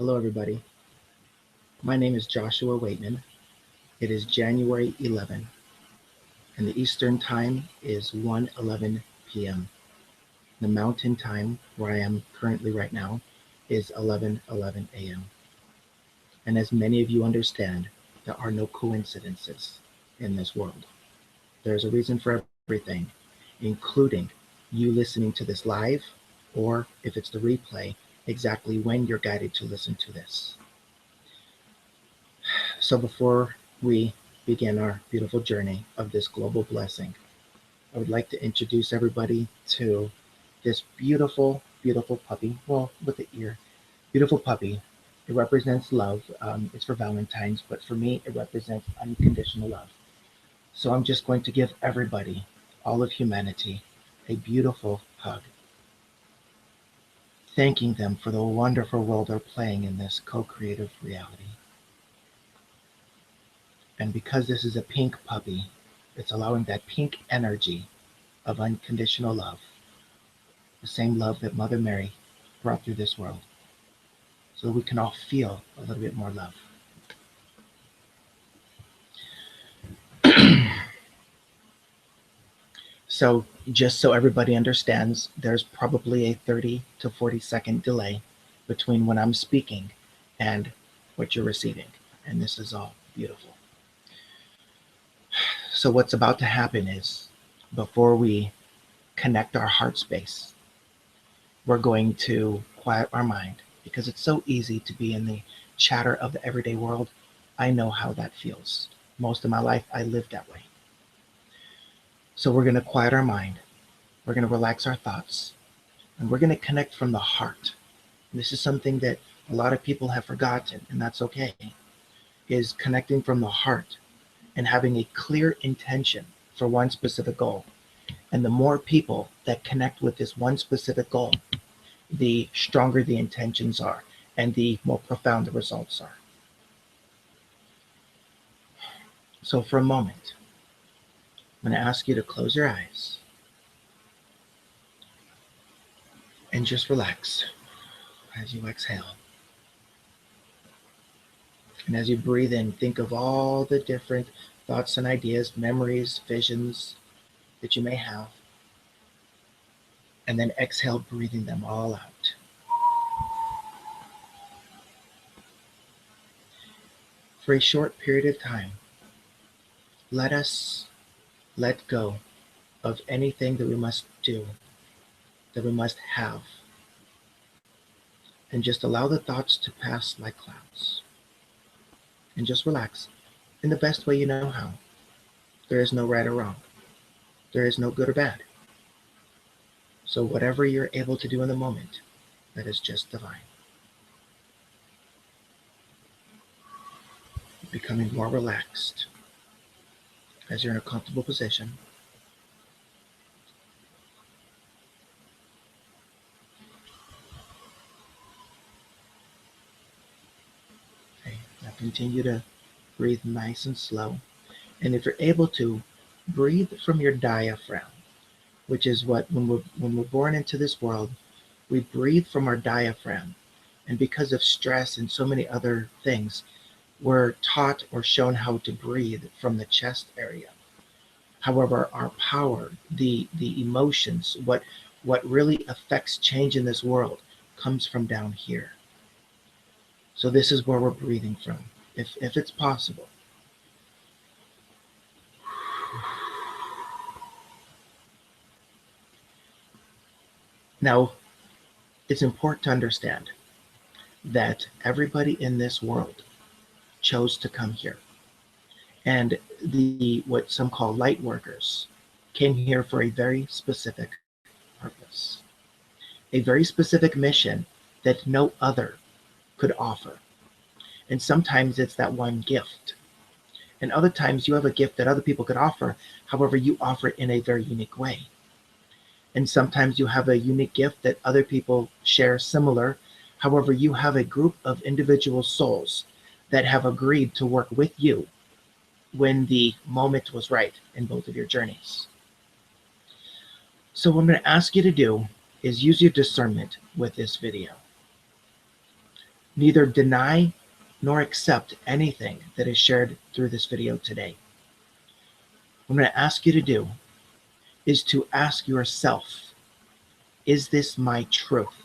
Hello, everybody. My name is Joshua Waitman. It is January 11, and the Eastern Time is 1:11 p.m. The Mountain Time, where I am currently right now, is 11:11 a.m. And as many of you understand, there are no coincidences in this world. There's a reason for everything, including you listening to this live, or if it's the replay, exactly when you're guided to listen to this. So before we begin our beautiful journey of this global blessing, I would like to introduce everybody to this beautiful, beautiful puppy. Well, with the ear, beautiful puppy. It represents love. It's for Valentine's, but for me, it represents unconditional love. So I'm just going to give everybody, all of humanity, a beautiful hug, thanking them for the wonderful role they're playing in this co-creative reality. And because this is a pink puppy, it's allowing that pink energy of unconditional love, the same love that Mother Mary brought through this world, so we can all feel a little bit more love. So just so everybody understands, there's probably a 30 to 40-second delay between when I'm speaking and what you're receiving. And this is all beautiful. So what's about to happen is, before we connect our heart space, we're going to quiet our mind, because it's so easy to be in the chatter of the everyday world. I know how that feels. Most of my life, I lived that way. So we're going to quiet our mind. We're going to relax our thoughts, and we're going to connect from the heart. And this is something that a lot of people have forgotten, and that's okay, is connecting from the heart and having a clear intention for one specific goal. And the more people that connect with this one specific goal, the stronger the intentions are and the more profound the results are. So for a moment, I'm going to ask you to close your eyes and just relax as you exhale. And as you breathe in, think of all the different thoughts and ideas, memories, visions that you may have. And then exhale, breathing them all out. For a short period of time, let us let go of anything that we must do, that we must have, and just allow the thoughts to pass like clouds. And just relax in the best way you know how. There is no right or wrong. There is no good or bad. So whatever you're able to do in the moment, that is just divine. Becoming more relaxed as you're in a comfortable position. Okay. Now continue to breathe nice and slow. And if you're able to, breathe from your diaphragm, which is what, when we're born into this world, we breathe from our diaphragm. And because of stress and so many other things, we're taught or shown how to breathe from the chest area. However, our power, the emotions, what really affects change in this world comes from down here. So this is where we're breathing from, if it's possible. Now, it's important to understand that everybody in this world chose to come here. And what some call light workers came here for a very specific purpose, a very specific mission that no other could offer. And sometimes it's that one gift. And other times you have a gift that other people could offer. However, you offer it in a very unique way. And sometimes you have a unique gift that other people share similar. However, you have a group of individual souls that have agreed to work with you when the moment was right in both of your journeys. So what I'm going to ask you to do is use your discernment with this video. Neither deny nor accept anything that is shared through this video today. What I'm going to ask you to do is to ask yourself, is this my truth?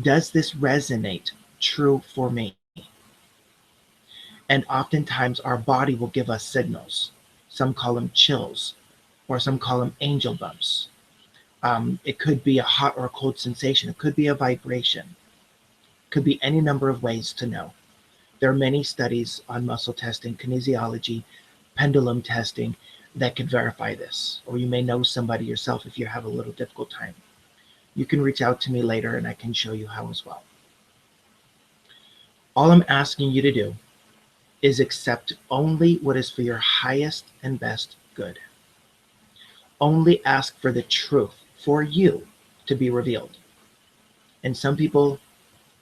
Does this resonate true for me? And oftentimes our body will give us signals. Some call them chills, or some call them angel bumps. It could be a hot or a cold sensation. It could be a vibration. It could be any number of ways to know. There are many studies on muscle testing, kinesiology, pendulum testing that can verify this. Or you may know somebody yourself if you have a little difficult time. You can reach out to me later and I can show you how as well. All I'm asking you to do is accept only what is for your highest and best good. Only ask for the truth for you to be revealed. And some people,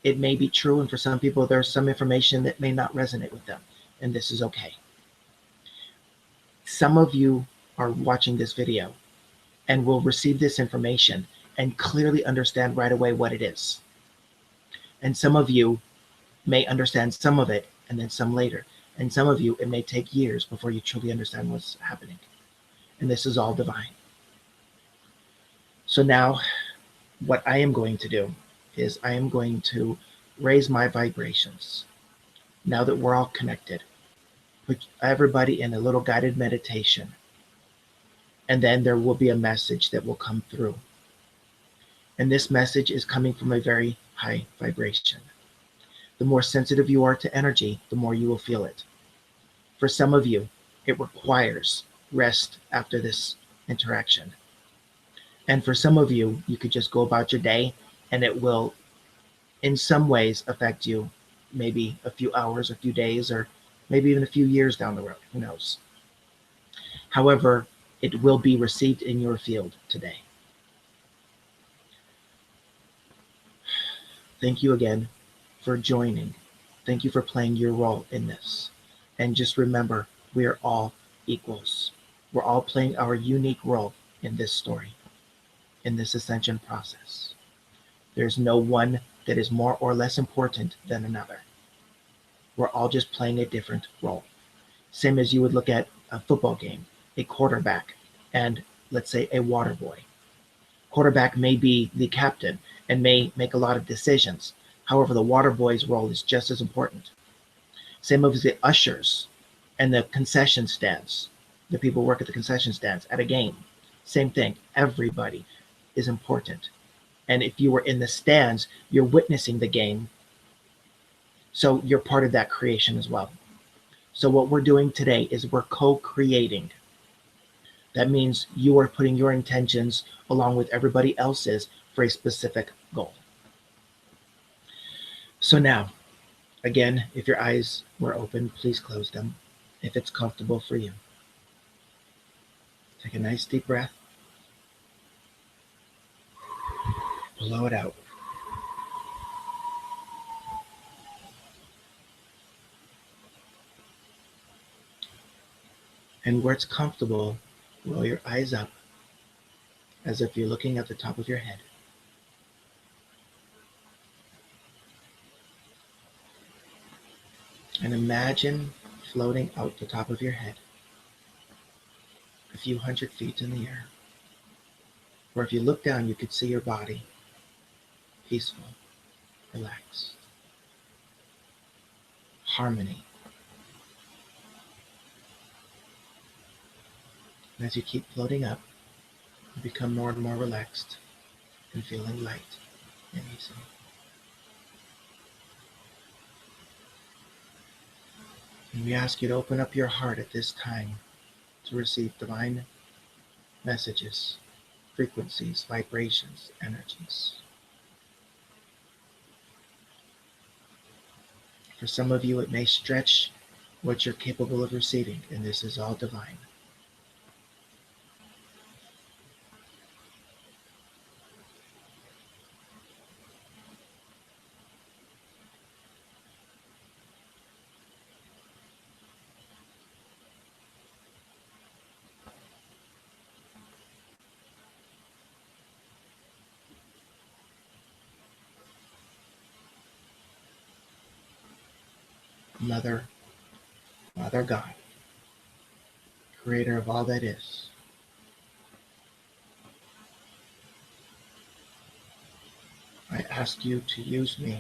it may be true, and for some people, there's some information that may not resonate with them, and this is okay. Some of you are watching this video and will receive this information and clearly understand right away what it is. And some of you may understand some of it and then some later. And some of you, it may take years before you truly understand what's happening. And this is all divine. So now what I am going to do is I am going to raise my vibrations. Now that we're all connected, put everybody in a little guided meditation. And then there will be a message that will come through. And this message is coming from a very high vibration. The more sensitive you are to energy, the more you will feel it. For some of you, it requires rest after this interaction. And for some of you, you could just go about your day and it will, in some ways, affect you maybe a few hours, a few days, or maybe even a few years down the road. Who knows? However, it will be received in your field today. Thank you again for joining. Thank you for playing your role in this. And just remember, we are all equals. We're all playing our unique role in this story, in this ascension process. There's no one that is more or less important than another. We're all just playing a different role. Same as you would look at a football game, a quarterback, and let's say a water boy. Quarterback may be the captain and may make a lot of decisions. However, the water boy's role is just as important. Same as the ushers and the concession stands. The people who work at the concession stands at a game. Same thing. Everybody is important. And if you were in the stands, you're witnessing the game. So you're part of that creation as well. So what we're doing today is we're co-creating. That means you are putting your intentions along with everybody else's for a specific goal. So now, again, if your eyes were open, please close them if it's comfortable for you. Take a nice deep breath. Blow it out. And where it's comfortable, roll your eyes up as if you're looking at the top of your head. And imagine floating out the top of your head a few hundred feet in the air. Or if you look down, you could see your body peaceful, relaxed, harmony. And as you keep floating up, you become more and more relaxed and feeling light and easy. And we ask you to open up your heart at this time to receive divine messages, frequencies, vibrations, energies. For some of you, it may stretch what you're capable of receiving, and this is all divine. Mother, Father God, creator of all that is, I ask you to use me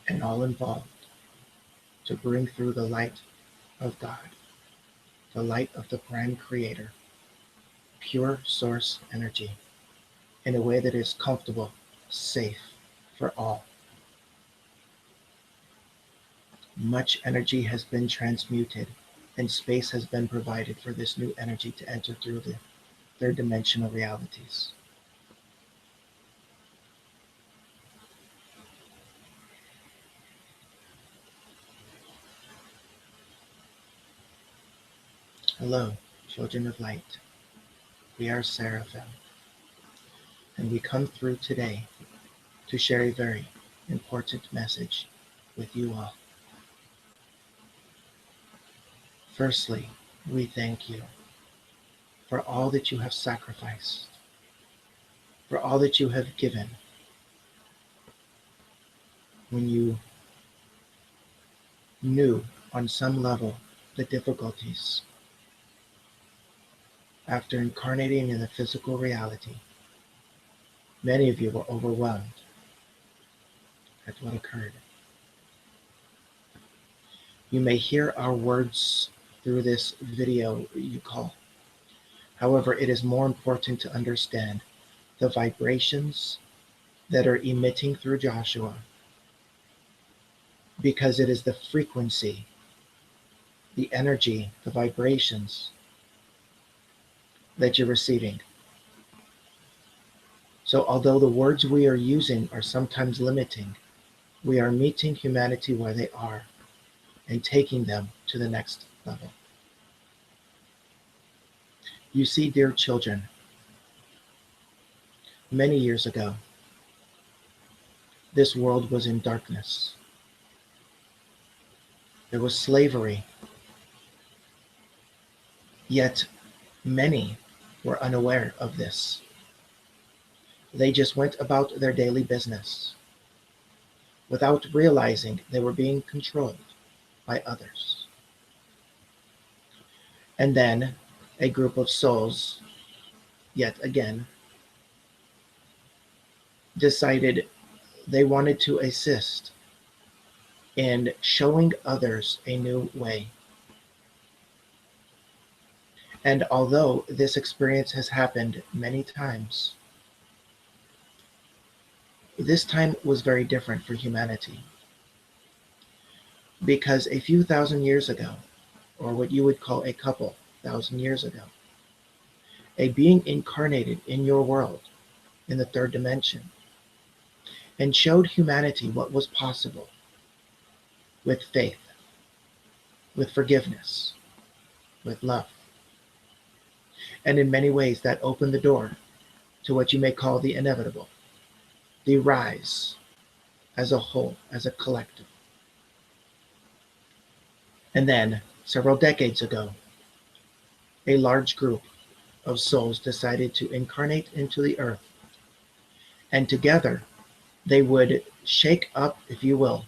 and all involved to bring through the light of God, the light of the Prime Creator, pure source energy, in a way that is comfortable, safe for all. Much energy has been transmuted and space has been provided for this new energy to enter through the third dimensional realities. Hello, children of light. We are Seraphim, and we come through today to share a very important message with you all. Firstly, we thank you for all that you have sacrificed, for all that you have given when you knew on some level the difficulties after incarnating in the physical reality. Many of you were overwhelmed at what occurred. You may hear our words through this video you call. However, it is more important to understand the vibrations that are emitting through Joshua, because it is the frequency, the energy, the vibrations that you're receiving. So although the words we are using are sometimes limiting, we are meeting humanity where they are and taking them to the next level. You see, dear children, many years ago, this world was in darkness. There was slavery, yet many were unaware of this. They just went about their daily business without realizing they were being controlled by others. And then a group of souls, yet again, decided they wanted to assist in showing others a new way. And although this experience has happened many times, this time was very different for humanity. Because a few thousand years ago, or what you would call a couple thousand years ago, a being incarnated in your world, in the third dimension, and showed humanity what was possible with faith, with forgiveness, with love. And in many ways that opened the door to what you may call the inevitable, the rise as a whole, as a collective. And then, several decades ago, a large group of souls decided to incarnate into the earth. And together, they would shake up, if you will,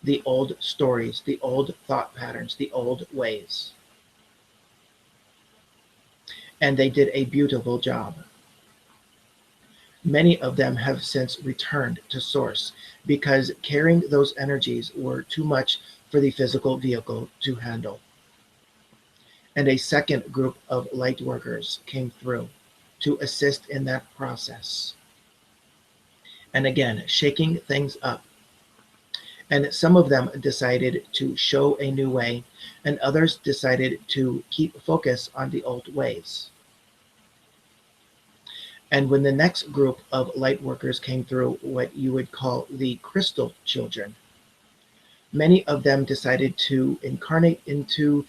the old stories, the old thought patterns, the old ways. And they did a beautiful job. Many of them have since returned to source because carrying those energies were too much for the physical vehicle to handle. And a second group of light workers came through to assist in that process. And again, shaking things up. And some of them decided to show a new way, and others decided to keep focus on the old ways. And when the next group of light workers came through, what you would call the crystal children, many of them decided to incarnate into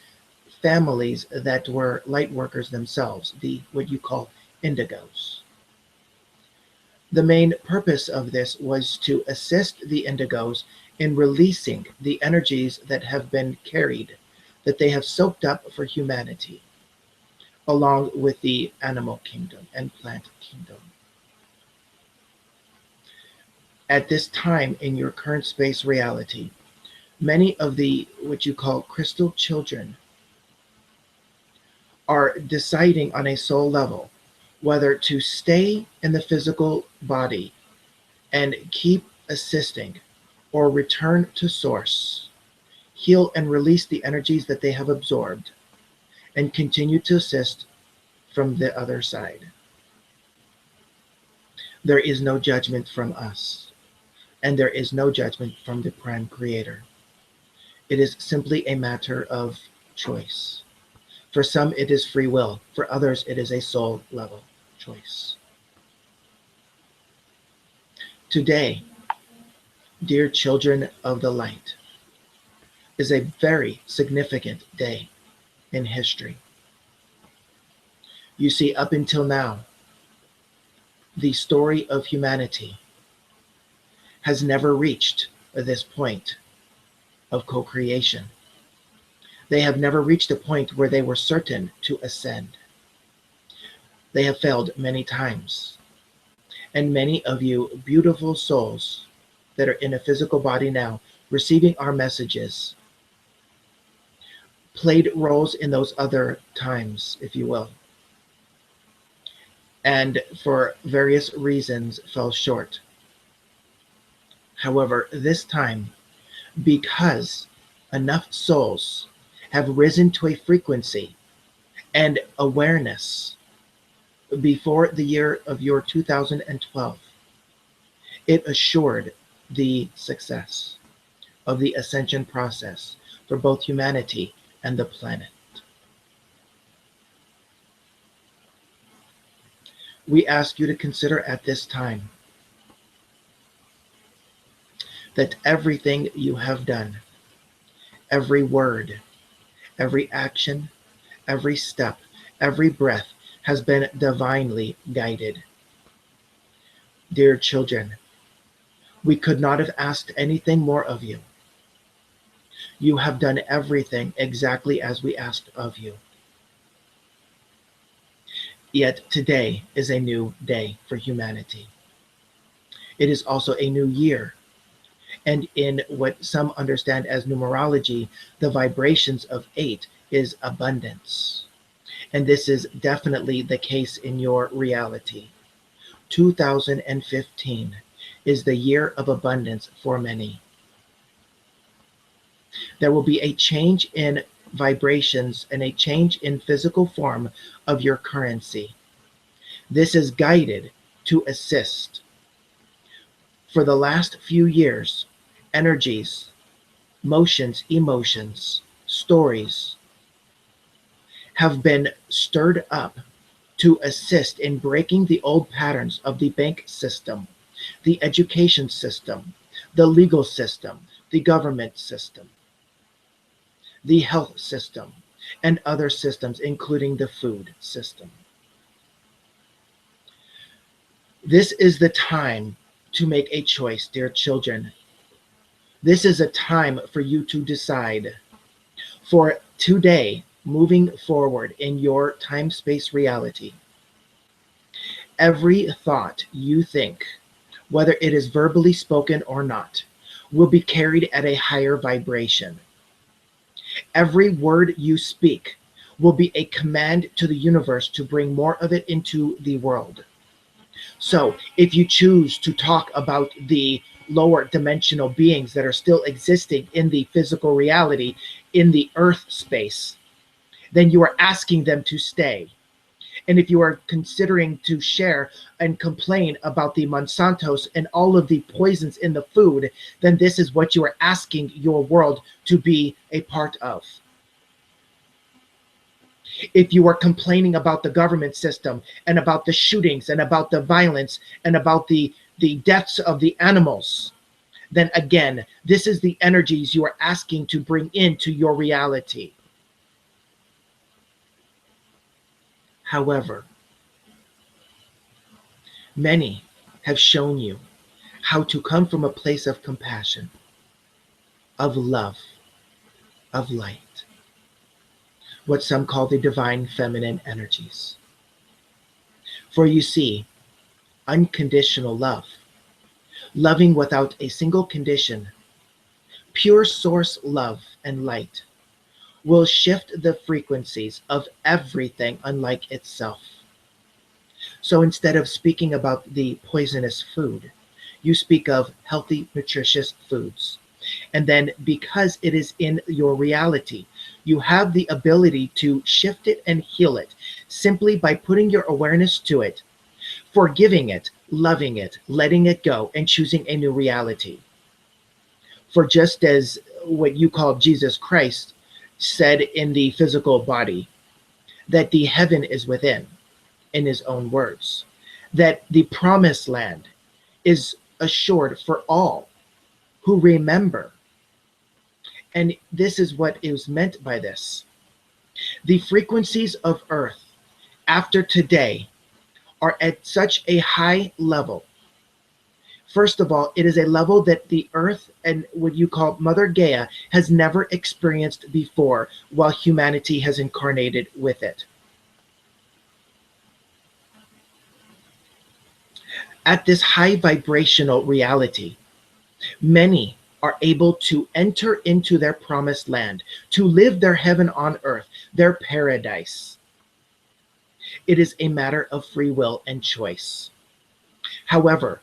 families that were light workers themselves, the what you call indigos. The main purpose of this was to assist the indigos in releasing the energies that have been carried, that they have soaked up for humanity, along with the animal kingdom and plant kingdom. At this time in your current space reality, Many of the what you call crystal children are deciding on a soul level whether to stay in the physical body and keep assisting or return to source, heal and release the energies that they have absorbed, and continue to assist from the other side. There is no judgment from us, and there is no judgment from the Prime Creator. It is simply a matter of choice. For some, it is free will. For others, it is a soul level choice. Today, dear children of the light, is a very significant day in history. You see, up until now, the story of humanity has never reached this point of co-creation. They have never reached a point where they were certain to ascend. They have failed many times. And many of you beautiful souls that are in a physical body now, receiving our messages, played roles in those other times, if you will, and for various reasons fell short. However, this time, because enough souls have risen to a frequency and awareness before the year of your 2012, it assured the success of the ascension process for both humanity and the planet. We ask you to consider at this time that everything you have done, every word, every action, every step, every breath has been divinely guided. Dear children, we could not have asked anything more of you. You have done everything exactly as we asked of you. Yet today is a new day for humanity. It is also a new year. And in what some understand as numerology, the vibrations of 8 is abundance. And this is definitely the case in your reality. 2015 is the year of abundance for many. There will be a change in vibrations and a change in physical form of your currency. This is guided to assist. For the last few years, energies, motions, emotions, stories have been stirred up to assist in breaking the old patterns of the bank system, the education system, the legal system, the government system, the health system, and other systems, including the food system. This is the time to make a choice, dear children. This is a time for you to decide. For today, moving forward in your time-space reality, every thought you think, whether it is verbally spoken or not, will be carried at a higher vibration. Every word you speak will be a command to the universe to bring more of it into the world. So if you choose to talk about the lower dimensional beings that are still existing in the physical reality, in the earth space, then you are asking them to stay. And if you are considering to share and complain about the Monsantos and all of the poisons in the food, then this is what you are asking your world to be a part of. If you are complaining about the government system and about the shootings and about the violence and about the deaths of the animals, then again, this is the energies you are asking to bring into your reality. However, many have shown you how to come from a place of compassion, of love, of light, what some call the divine feminine energies. For you see, unconditional love, loving without a single condition, pure source love and light will shift the frequencies of everything unlike itself. So instead of speaking about the poisonous food, you speak of healthy, nutritious foods. And then because it is in your reality, you have the ability to shift it and heal it simply by putting your awareness to it, forgiving it, loving it, letting it go, and choosing a new reality. For just as what you call Jesus Christ said in the physical body, that the heaven is within, in his own words, that the promised land is assured for all who remember. And this is what is meant by this. The frequencies of earth after today are at such a high level. First of all, it is a level that the earth and what you call Mother Gaia has never experienced before while humanity has incarnated with it. At this high vibrational reality, many are able to enter into their promised land, to live their heaven on earth, their paradise. It is a matter of free will and choice. However,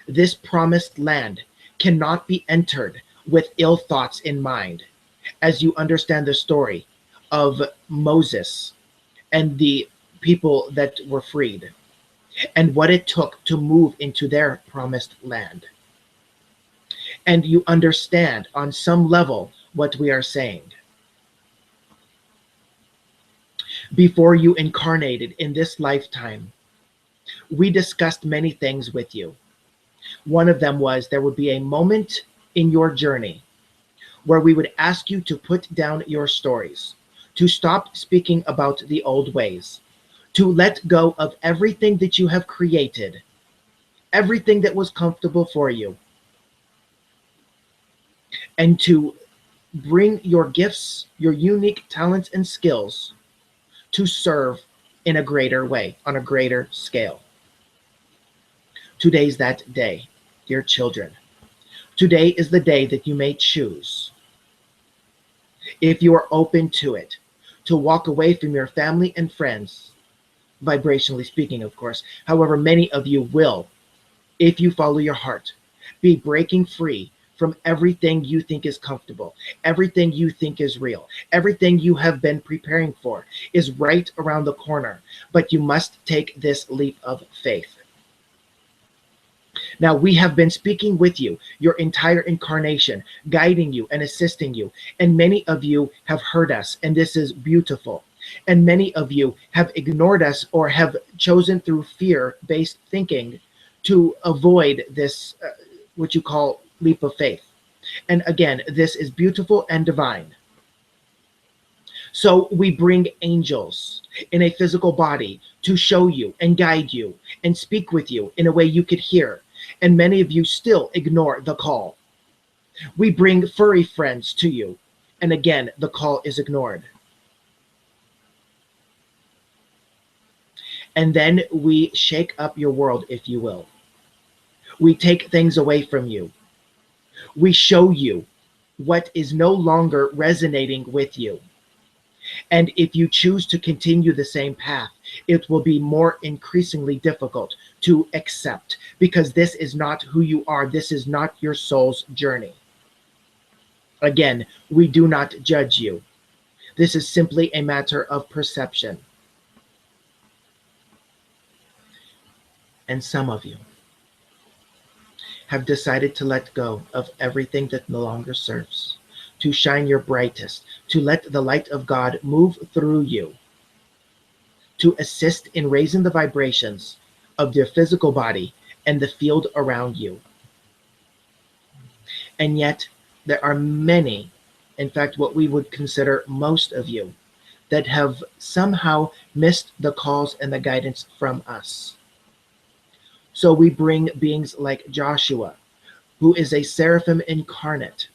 this promised land cannot be entered with ill thoughts in mind, as you understand the story of Moses and the people that were freed, and what it took to move into their promised land. And you understand on some level what we are saying. Before you incarnated in this lifetime, we discussed many things with you. One of them was there would be a moment in your journey where we would ask you to put down your stories, to stop speaking about the old ways, to let go of everything that you have created, everything that was comfortable for you, and to bring your gifts, your unique talents and skills to serve in a greater way, on a greater scale. Today's that day, dear children. Today is the day that you may choose, if you are open to it, to walk away from your family and friends, vibrationally speaking, of course. However, many of you will, if you follow your heart, be breaking free from everything you think is comfortable, everything you think is real, everything you have been preparing for is right around the corner, but you must take this leap of faith. Now, we have been speaking with you your entire incarnation, guiding you and assisting you, and many of you have heard us, and this is beautiful. And many of you have ignored us or have chosen through fear-based thinking to avoid this, what you call leap of faith. And again, this is beautiful and divine. So we bring angels in a physical body to show you and guide you and speak with you in a way you could hear. And many of you still ignore the call. We bring furry friends to you. And again, the call is ignored. And then we shake up your world, if you will. We take things away from you. We show you what is no longer resonating with you. And if you choose to continue the same path, it will be more increasingly difficult to accept, because this is not who you are. This is not your soul's journey. Again, we do not judge you. This is simply a matter of perception. And some of you have decided to let go of everything that no longer serves, to shine your brightest, to let the light of God move through you, to assist in raising the vibrations of your physical body and the field around you. And yet, there are many, in fact, what we would consider most of you, that have somehow missed the calls and the guidance from us. So we bring beings like Joshua, who is a seraphim incarnate,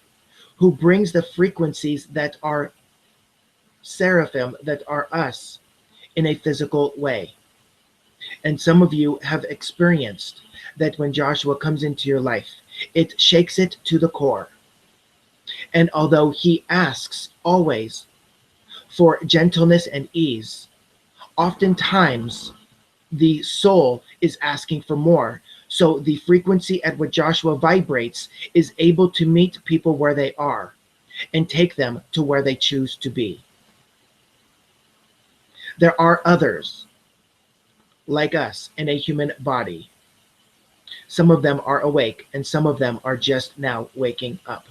who brings the frequencies that are seraphim, that are us, in a physical way. And some of you have experienced that when Joshua comes into your life, it shakes it to the core. And although he asks always for gentleness and ease, oftentimes the soul is asking for more. So the frequency at which Joshua vibrates is able to meet people where they are and take them to where they choose to be. There are others like us in a human body. Some of them are awake and some of them are just now waking up.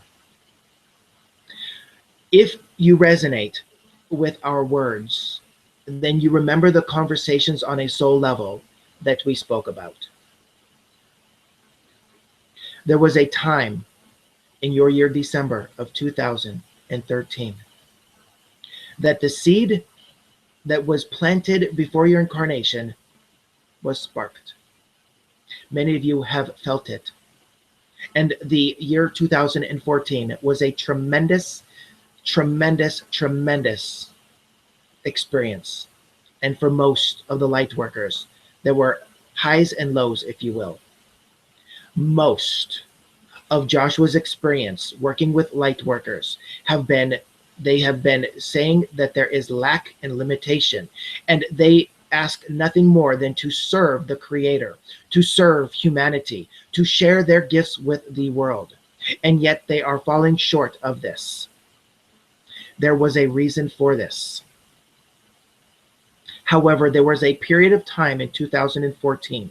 If you resonate with our words, then you remember the conversations on a soul level that we spoke about. There was a time in your year December of 2013 that the seed that was planted before your incarnation was sparked. Many of you have felt it. And the year 2014 was a tremendous, tremendous, tremendous experience. And for most of the light workers, there were highs and lows, if you will. Most of Joshua's experience working with light workers have been saying that there is lack and limitation, and they ask nothing more than to serve the Creator, to serve humanity, to share their gifts with the world. And yet they are falling short of this. There was a reason for this. However, there was a period of time in 2014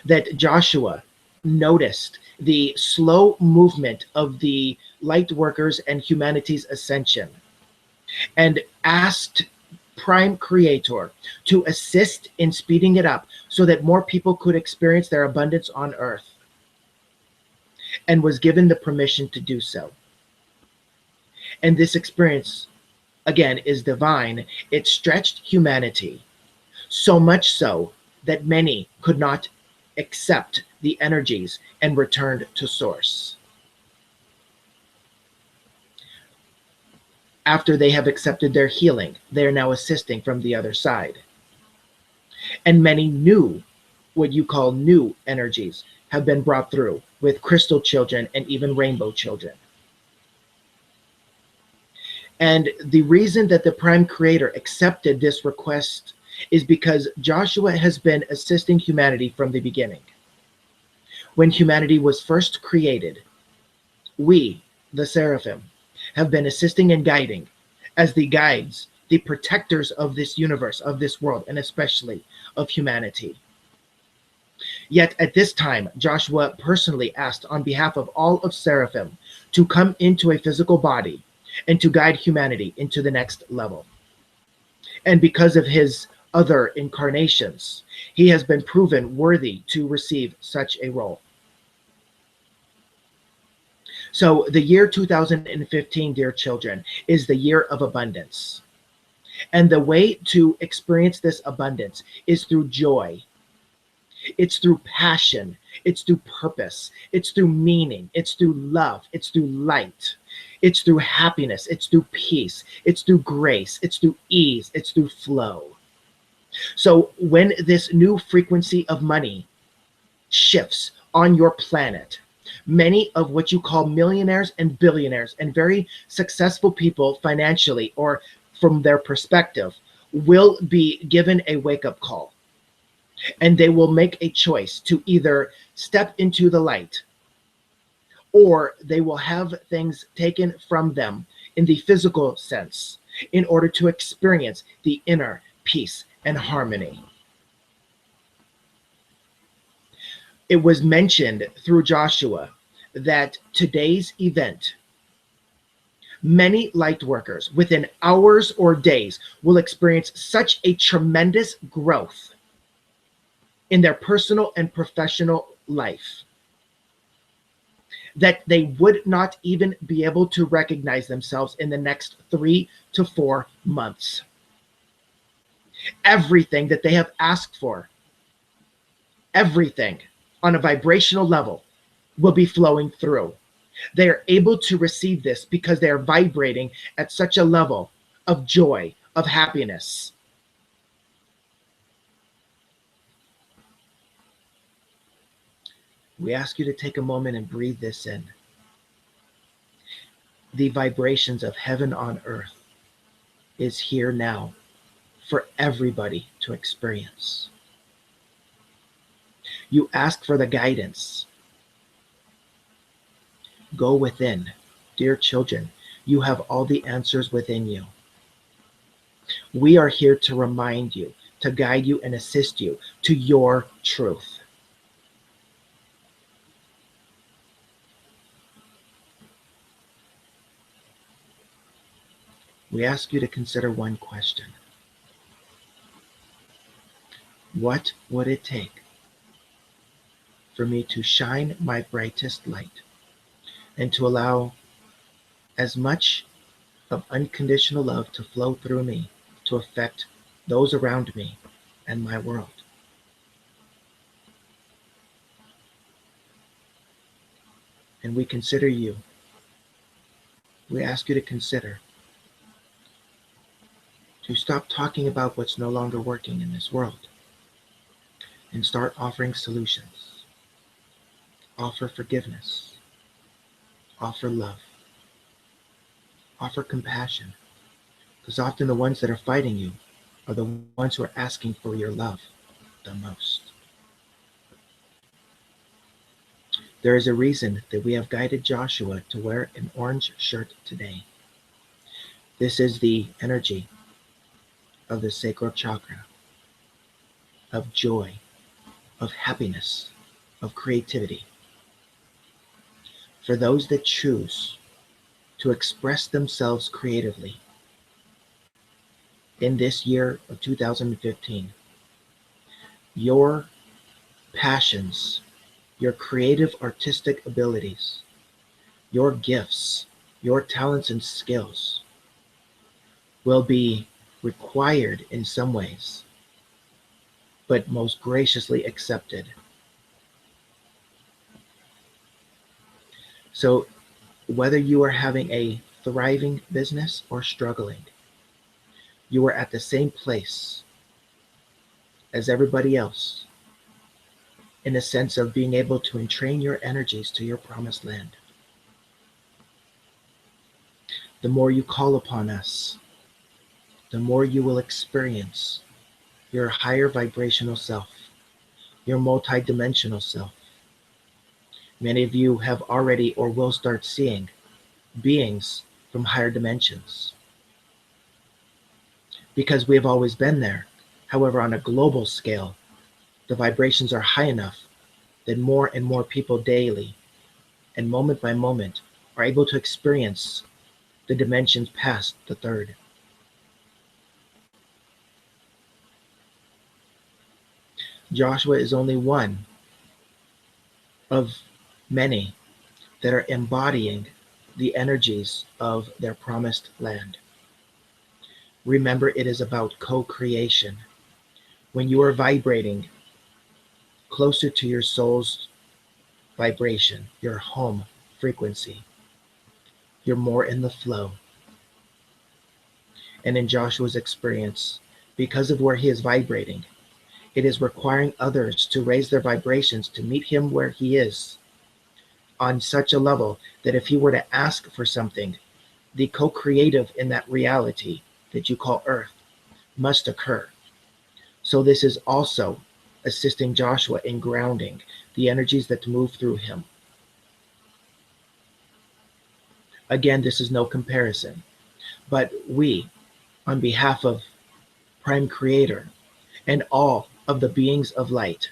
that Joshua noticed the slow movement of the light workers and humanity's ascension and asked Prime Creator to assist in speeding it up so that more people could experience their abundance on earth, and was given the permission to do so. And this experience, again, is divine. It stretched humanity so much so that many could not accept the energies and returned to source. After they have accepted their healing, they are now assisting from the other side. And many new, what you call new energies, have been brought through with crystal children and even rainbow children. And the reason that the Prime Creator accepted this request is because Joshua has been assisting humanity from the beginning. When humanity was first created, we, the Seraphim, have been assisting and guiding as the guides, the protectors of this universe, of this world, and especially of humanity. Yet at this time, Joshua personally asked on behalf of all of Seraphim to come into a physical body and to guide humanity into the next level. And because of his other incarnations, he has been proven worthy to receive such a role. So the year 2015, dear children, is the year of abundance. And the way to experience this abundance is through joy. It's through passion. It's through purpose. It's through meaning. It's through love. It's through light. It's through happiness. It's through peace. It's through grace. It's through ease. It's through flow. So when this new frequency of money shifts on your planet, many of what you call millionaires and billionaires and very successful people financially or from their perspective will be given a wake-up call. And they will make a choice to either step into the light or they will have things taken from them in the physical sense in order to experience the inner peace and harmony. It was mentioned through Joshua that today's event, many light workers within hours or days will experience such a tremendous growth in their personal and professional life that they would not even be able to recognize themselves in the next 3 to 4 months. Everything that they have asked for, everything on a vibrational level will be flowing through. They are able to receive this because they are vibrating at such a level of joy, of happiness. We ask you to take a moment and breathe this in. the vibrations of heaven on earth is here now for everybody to experience. You ask for the guidance. Go within. Dear children, you have all the answers within you. We are here to remind you, to guide you and assist you to your truth. We ask you to consider one question. What would it take for me to shine my brightest light and to allow as much of unconditional love to flow through me to affect those around me and my world? And we consider you. We ask you to consider to stop talking about what's no longer working in this world and start offering solutions. Offer forgiveness. Offer love. Offer compassion. Because often the ones that are fighting you are the ones who are asking for your love the most. There is a reason that we have guided Joshua to wear an orange shirt today. This is the energy of the sacral chakra, of joy, of happiness, of creativity. For those that choose to express themselves creatively in this year of 2015, your passions, your creative artistic abilities, your gifts, your talents and skills will be required in some ways, but most graciously accepted. So whether you are having a thriving business or struggling, you are at the same place as everybody else in a sense of being able to entrain your energies to your promised land. The more you call upon us, the more you will experience your higher vibrational self, your multidimensional self. Many of you have already or will start seeing beings from higher dimensions because we have always been there. However, on a global scale, the vibrations are high enough that more and more people daily and moment by moment are able to experience the dimensions past the third. Joshua is only one of many that are embodying the energies of their promised land. Remember, it is about co-creation. When you are vibrating closer to your soul's vibration, your home frequency, you're more in the flow. And in Joshua's experience, because of where he is vibrating, it is requiring others to raise their vibrations to meet him where he is on such a level that if he were to ask for something, the co-creative in that reality that you call Earth must occur. So this is also assisting Joshua in grounding the energies that move through him. Again, this is no comparison, but we, on behalf of Prime Creator and all of the beings of light,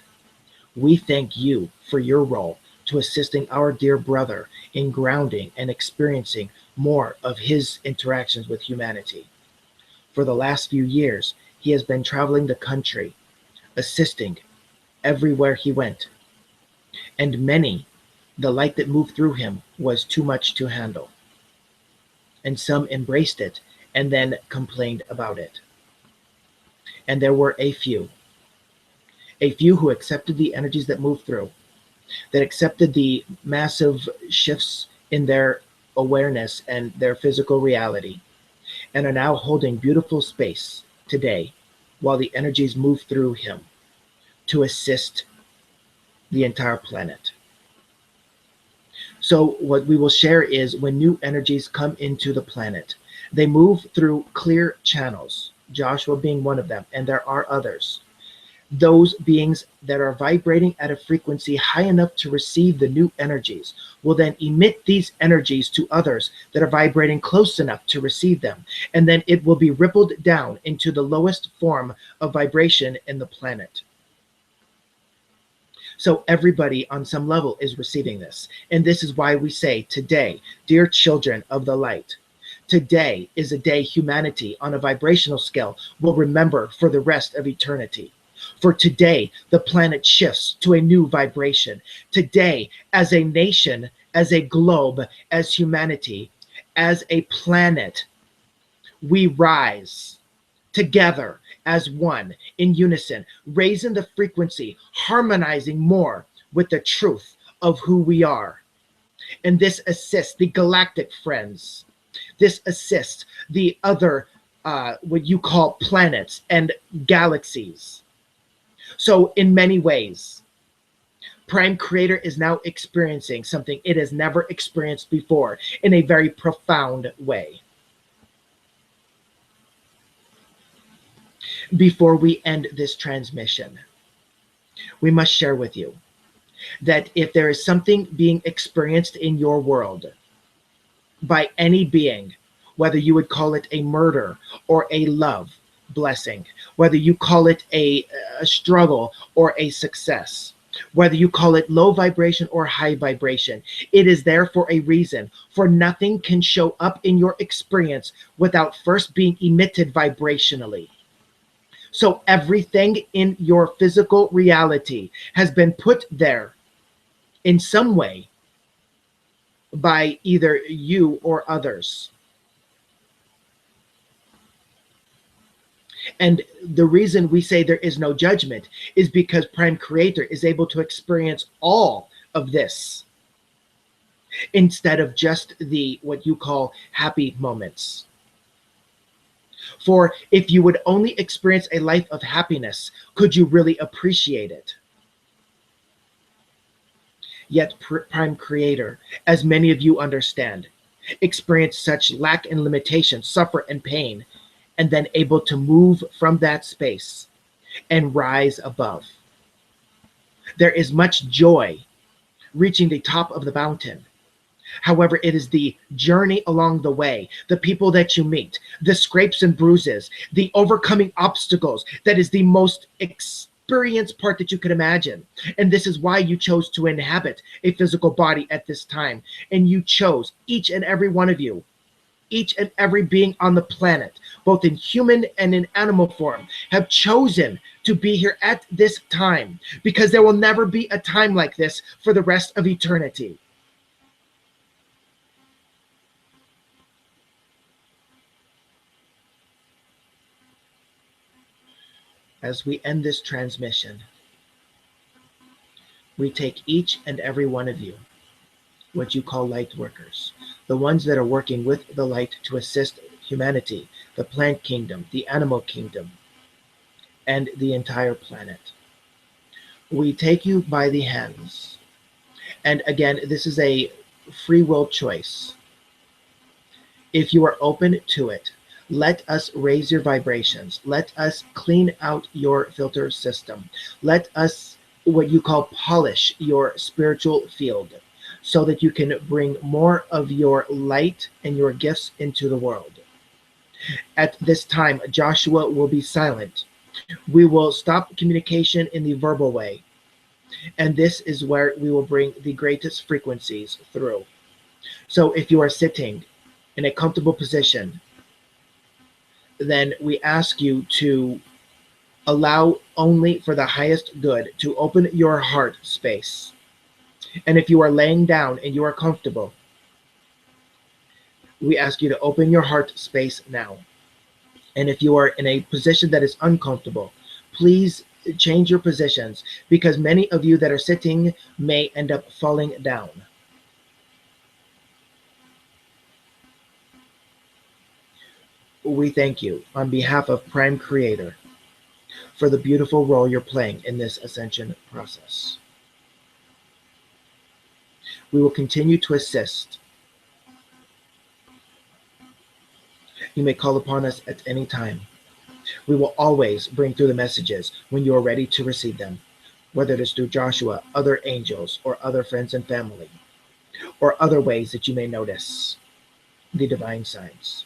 we thank you for your role to assisting our dear brother in grounding and experiencing more of his interactions with humanity. For the last few years, he has been traveling the country, assisting everywhere he went. And many, the light that moved through him was too much to handle. And some embraced it and then complained about it. And there were a few who accepted the energies that moved through, that accepted the massive shifts in their awareness and their physical reality, and are now holding beautiful space today while the energies move through him to assist the entire planet. So what we will share is when new energies come into the planet, they move through clear channels, Joshua being one of them, and there are others. Those beings that are vibrating at a frequency high enough to receive the new energies will then emit these energies to others that are vibrating close enough to receive them, and then it will be rippled down into the lowest form of vibration in the planet. So everybody on some level is receiving this. And this is why we say today, dear children of the light, today is a day humanity on a vibrational scale will remember for the rest of eternity. For today, the planet shifts to a new vibration. Today, as a nation, as a globe, as humanity, as a planet, we rise together as one, in unison, raising the frequency, harmonizing more with the truth of who we are. And this assists the galactic friends. This assists the other, what you call planets and galaxies. So in many ways, Prime Creator is now experiencing something it has never experienced before in a very profound way. Before we end this transmission, we must share with you that if there is something being experienced in your world by any being, whether you would call it a murder or a love blessing, whether you call it a struggle or a success, whether you call it low vibration or high vibration, it is there for a reason. For nothing can show up in your experience without first being emitted vibrationally. So everything in your physical reality has been put there in some way by either you or others. And the reason we say there is no judgment is because Prime Creator is able to experience all of this instead of just the what you call happy moments. For if you would only experience a life of happiness, could you really appreciate it? Yet Prime Creator, as many of you understand, experience such lack and limitation, suffer and pain, and then able to move from that space and rise above. There is much joy reaching the top of the mountain. However, it is the journey along the way, the people that you meet, the scrapes and bruises, the overcoming obstacles, that is the most experienced part that you could imagine. And this is why you chose to inhabit a physical body at this time. And you chose, each and every one of you, each and every being on the planet, both in human and in animal form, have chosen to be here at this time, because there will never be a time like this for the rest of eternity. As we end this transmission, we take each and every one of you, what you call light workers, the ones that are working with the light to assist humanity, the plant kingdom, the animal kingdom, and the entire planet. We take you by the hands. And again, this is a free will choice. If you are open to it, let us raise your vibrations. Let us clean out your filter system. Let us, what you call, polish your spiritual field so that you can bring more of your light and your gifts into the world. At this time, Joshua will be silent. We will stop communication in the verbal way. And this is where we will bring the greatest frequencies through. So if you are sitting in a comfortable position, then we ask you to allow only for the highest good to open your heart space. And if you are laying down and you are comfortable, we ask you to open your heart space now. And if you are in a position that is uncomfortable, please change your positions, because many of you that are sitting may end up falling down. We thank you on behalf of Prime Creator for the beautiful role you're playing in this ascension process. We will continue to assist. You may call upon us at any time. We will always bring through the messages when you are ready to receive them, whether it is through Joshua, other angels, or other friends and family, or other ways that you may notice the divine signs.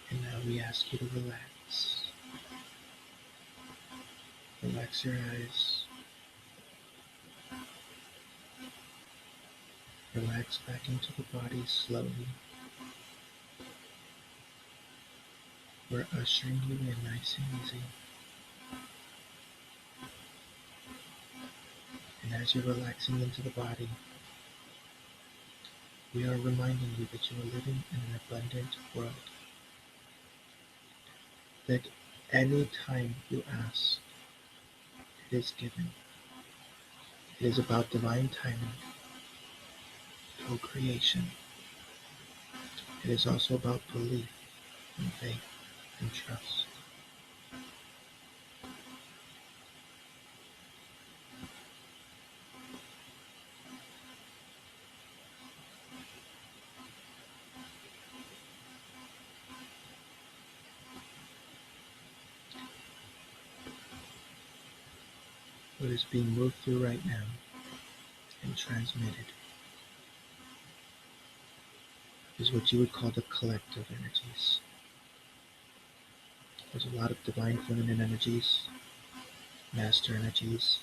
And now we ask you to relax. Relax your eyes. Relax back into the body slowly. We're ushering you in nice and easy. And as you're relaxing into the body, we are reminding you that you are living in an abundant world. That any time you ask, it is given. It is about divine timing, co-creation. It is also about belief and faith and trust. What is being moved through right now and transmitted is what you would call the collective energies. There's a lot of divine feminine energies, master energies,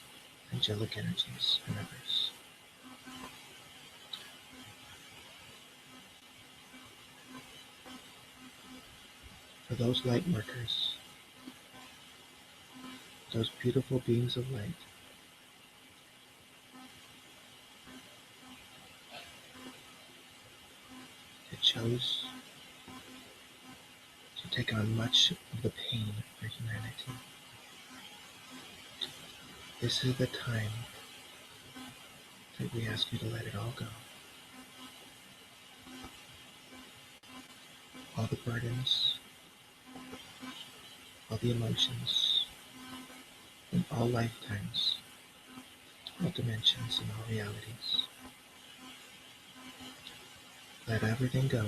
angelic energies, and others. For those light workers, those beautiful beings of light, that chose to take on much of the pain for humanity. This is the time that we ask you to let it all go. All the burdens, all the emotions, in all lifetimes, all dimensions, and all realities. Let everything go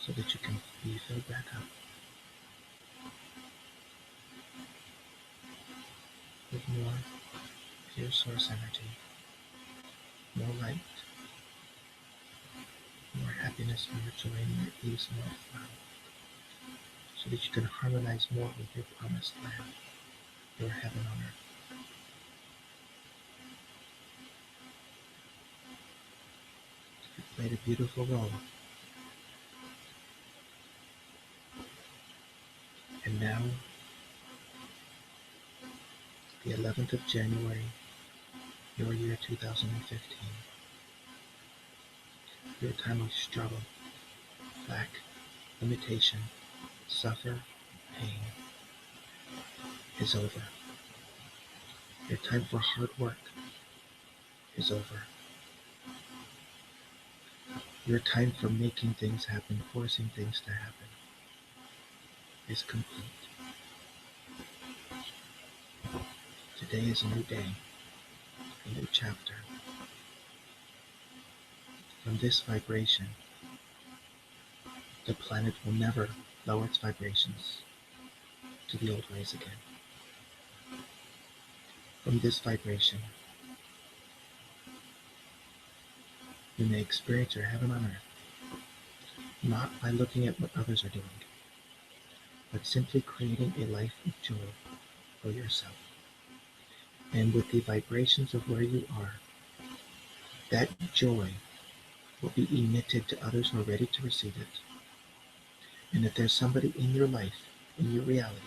so that you can be filled back up with more pure source energy, more light, more happiness, more joy, more ease, more flow, so that you can harmonize more with your promised land, your heaven on earth. You've played a beautiful role. And now, the 11th of January, your year 2015, your time of struggle, lack, limitation, suffer, pain, is over. Your time for hard work is over. Your time for making things happen, forcing things to happen, is complete. Today is a new day, a new chapter. From this vibration, the planet will never lower its vibrations to the old ways again. From this vibration, you may experience your heaven on earth, not by looking at what others are doing, but simply creating a life of joy for yourself. And with the vibrations of where you are, that joy will be emitted to others who are ready to receive it. And if there's somebody in your life, in your reality,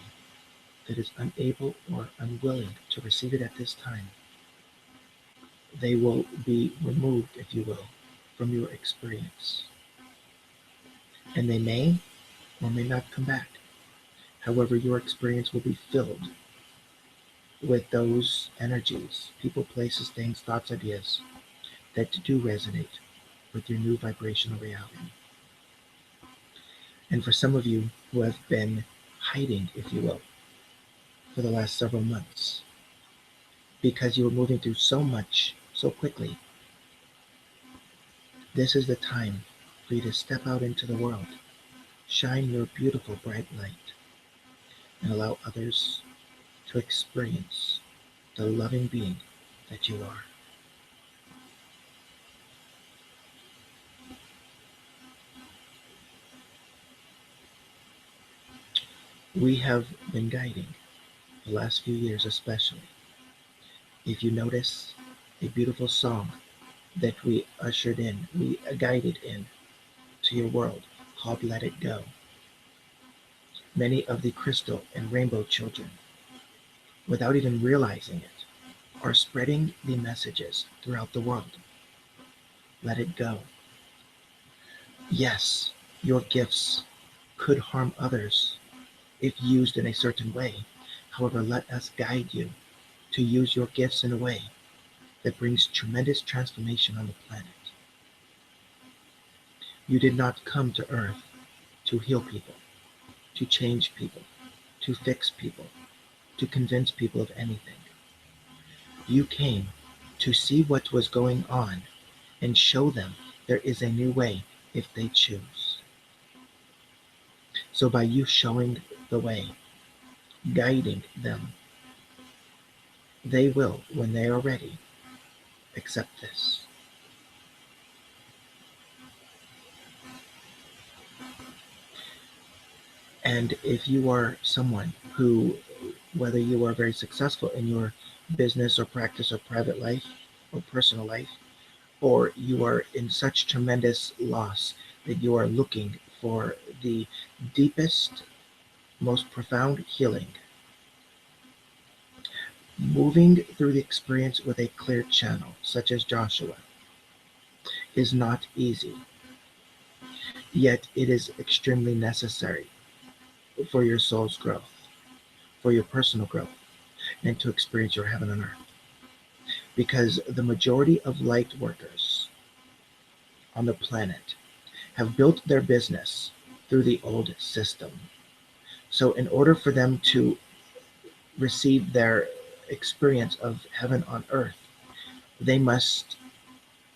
that is unable or unwilling to receive it at this time, they will be removed, if you will, from your experience. And they may or may not come back. However, your experience will be filled with those energies, people, places, things, thoughts, ideas that do resonate with your new vibrational reality. And for some of you who have been hiding, if you will, for the last several months, because you were moving through so much so quickly, this is the time for you to step out into the world, shine your beautiful bright light, and allow others to experience the loving being that you are. We have been guiding, the last few years especially. If you notice, a beautiful song that we ushered in, we guided in to your world, called Let It Go. Many of the crystal and rainbow children, without even realizing it, are spreading the messages throughout the world. Let it go. Yes, your gifts could harm others if used in a certain way. However, let us guide you to use your gifts in a way that brings tremendous transformation on the planet. You did not come to Earth to heal people, to change people, to fix people, to convince people of anything. You came to see what was going on and show them there is a new way if they choose. So by you showing the way, guiding them, they will, when they are ready, accept this. And if you are someone who, whether you are very successful in your business or practice or private life or personal life, or you are in such tremendous loss that you are looking for the deepest, most profound healing, moving through the experience with a clear channel, such as Joshua, is not easy. Yet it is extremely necessary for your soul's growth, for your personal growth, and to experience your heaven on earth. Because the majority of light workers on the planet have built their business through the old system. So in order for them to receive their experience of heaven on earth, they must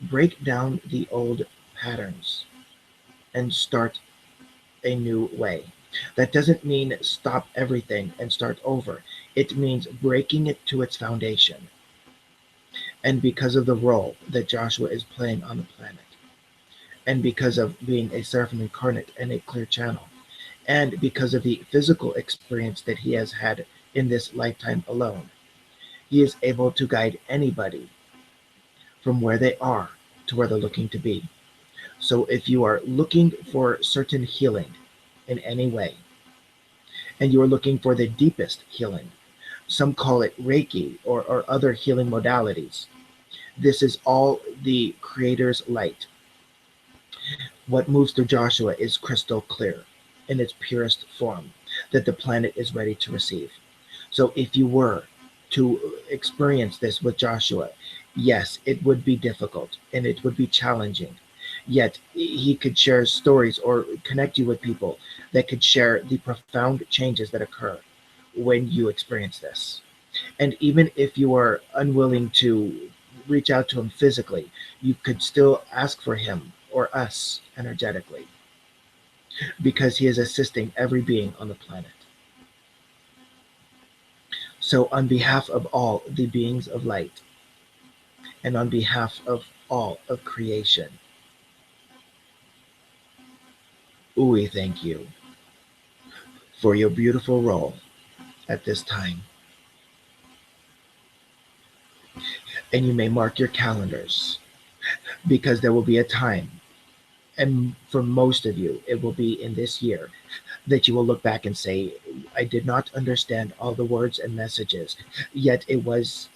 break down the old patterns and start a new way. That doesn't mean stop everything and start over. It means breaking it to its foundation. And because of the role that Joshua is playing on the planet, and because of being a seraphim incarnate and a clear channel, and because of the physical experience that he has had in this lifetime alone, he is able to guide anybody from where they are to where they're looking to be. So if you are looking for certain healing in any way, and you are looking for the deepest healing, some call it Reiki or other healing modalities, this is all the Creator's light. What moves through Joshua is crystal clear in its purest form that the planet is ready to receive. So if you were to experience this with Joshua, yes, it would be difficult and it would be challenging. Yet he could share stories or connect you with people that could share the profound changes that occur when you experience this. And even if you are unwilling to reach out to him physically, you could still ask for him or us energetically, because he is assisting every being on the planet. So, on behalf of all the beings of light, and on behalf of all of creation, we thank you for your beautiful role at this time. And you may mark your calendars, because there will be a time, and for most of you, it will be in this year, that you will look back and say, I did not understand all the words and messages, yet it was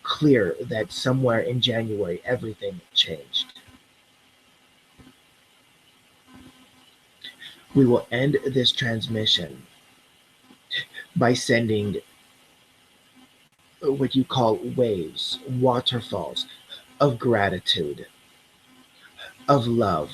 clear that somewhere in January everything changed. We will end this transmission by sending what you call waves, waterfalls of gratitude, of love.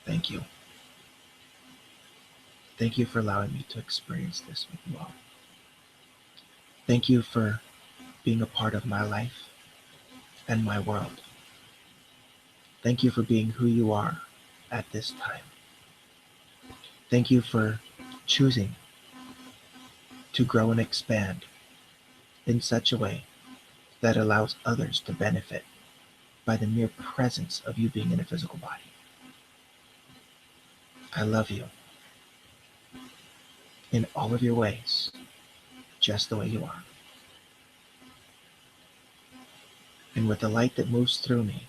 Thank you. Thank you for allowing me to experience this with you all. Thank you for being a part of my life and my world. Thank you for being who you are at this time. Thank you for choosing to grow and expand in such a way that allows others to benefit by the mere presence of you being in a physical body. I love you in all of your ways, just the way you are. And with the light that moves through me,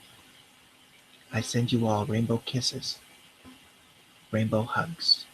I send you all rainbow kisses, rainbow hugs,